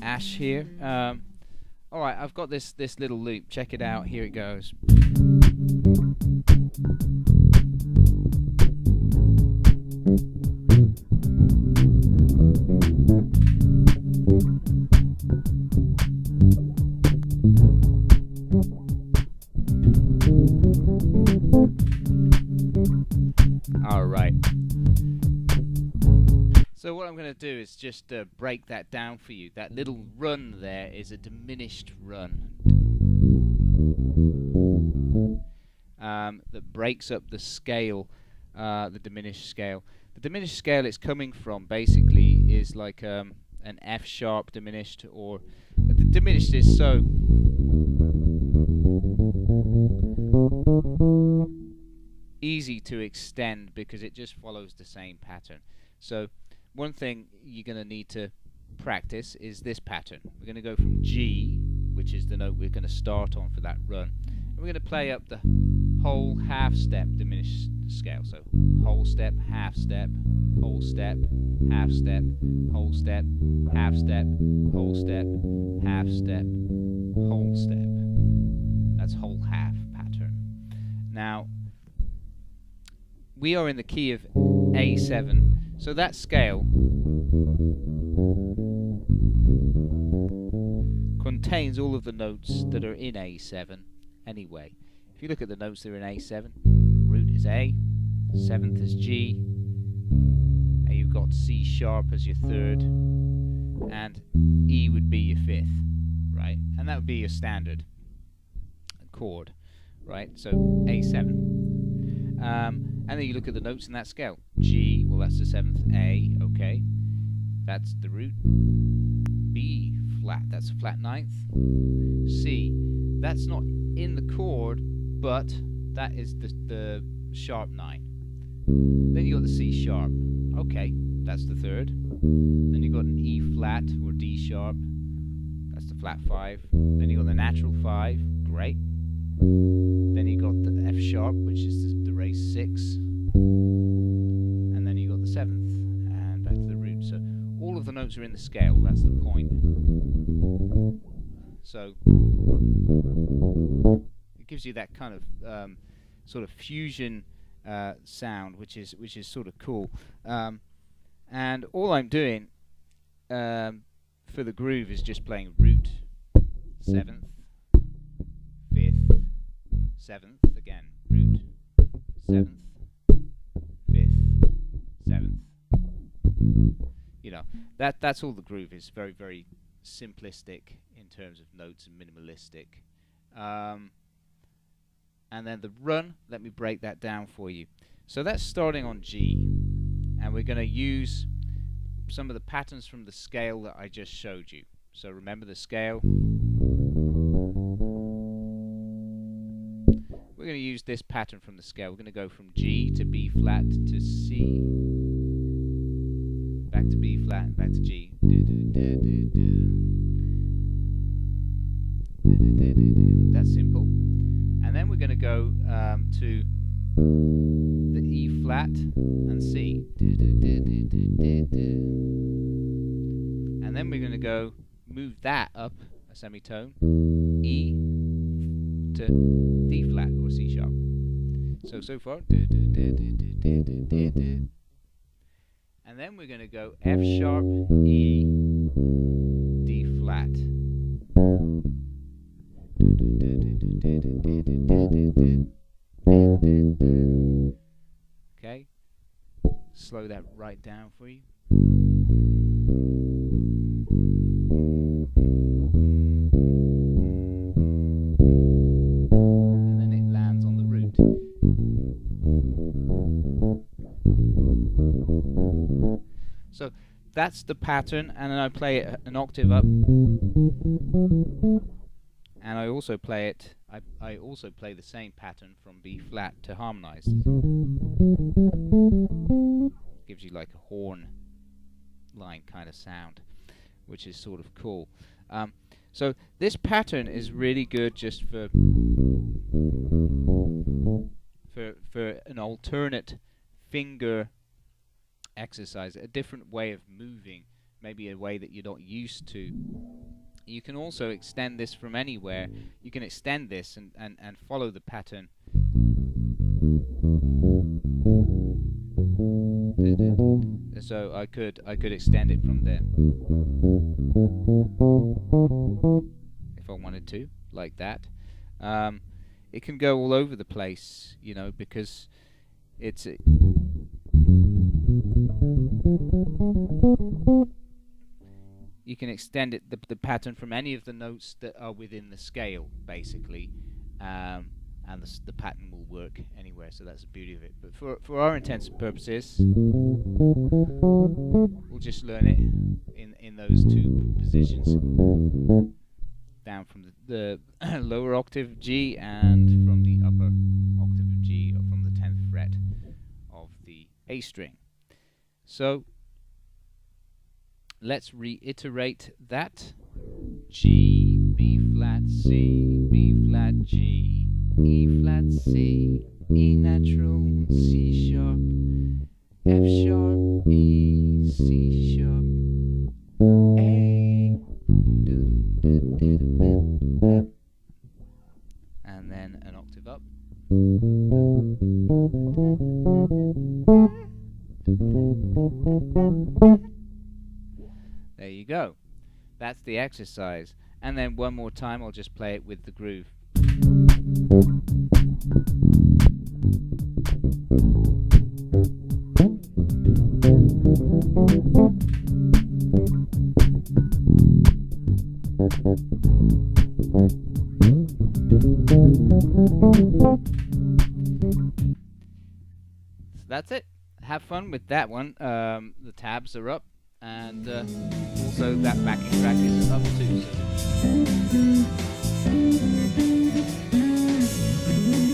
Ash here. Alright, I've got this little loop. Check it out. Here it goes. Alright. So what I'm going to do is just break that down for you. That little run there is a diminished run that breaks up the scale, the diminished scale. The diminished scale it's coming from basically is like an F sharp diminished, or the diminished is so easy to extend because it just follows the same pattern. So one thing you're going to need to practice is this pattern. We're going to go from G, which is the note we're going to start on for that run, and we're going to play up the whole half step diminished scale. So whole step, half step, whole step, half step, whole step, half step, whole step, half step, whole step. That's whole half pattern. Now we are in the key of A7. So that scale contains all of the notes that are in A7 anyway. If you look at the notes that are in A7, root is A, 7th is G, and you've got C sharp as your 3rd, and E would be your 5th, right? And that would be your standard chord, right? So A7. And then you look at the notes in that scale. G, well that's the 7th. A, okay, that's the root. B flat, that's a flat 9th. C, that's not in the chord, but that is the sharp 9. Then you got the C sharp, okay, that's the 3rd. Then you got an E flat or D sharp, that's the flat 5. Then you got the natural 5, great. Then you got the F sharp, which is the raised 6, and then you got the 7th, and back to the root. So all of the notes are in the scale. That's the point. So it gives you that kind of sort of fusion sound, which is sort of cool. And all I'm doing for the groove is just playing root, 7th, 5th, 7th, again, root, 7th, 5th, 7th. You know, that's all the groove is. Very, very simplistic in terms of notes and minimalistic. And then the run, let me break that down for you. So that's starting on G, and we're going to use some of the patterns from the scale that I just showed you. So remember the scale. We're going to use this pattern from the scale. We're going to go from G to B flat to C, back to B flat, back to G. That's simple. And then we're going to go to the E flat and C. And then we're going to go move that up a semitone, E to D flat or C sharp. So far. And then we're going to go F sharp, E, D flat. Okay, slow that right down for you. And then it lands on the root. So that's the pattern, and then I play it an octave up. And I also play it. I also play the same pattern from B flat to harmonize. Gives you like a horn line kind of sound, which is sort of cool. So this pattern is really good just for an alternate finger exercise, a different way of moving maybe a way that you're not used to. You can also extend this from anywhere. You can extend this and follow the pattern. So I could extend it from there if I wanted to, like that. It can go all over the place, you know, because it's you can extend it, the pattern, from any of the notes that are within the scale, basically, and the pattern will work anywhere. So that's the beauty of it. But for our intents and purposes, we'll just learn it in those two positions, down from the lower octave G and from the upper octave of G, or from the 10th fret of the A string. So let's reiterate that. G, B flat, C, B flat, G, E flat, C, E natural, C sharp, F sharp, E, C sharp, A, and then an octave up. There you go. That's the exercise. And then one more time, I'll just play it with the groove. So that's it. Have fun with that one. The tabs are up, and also that backing track is up too. So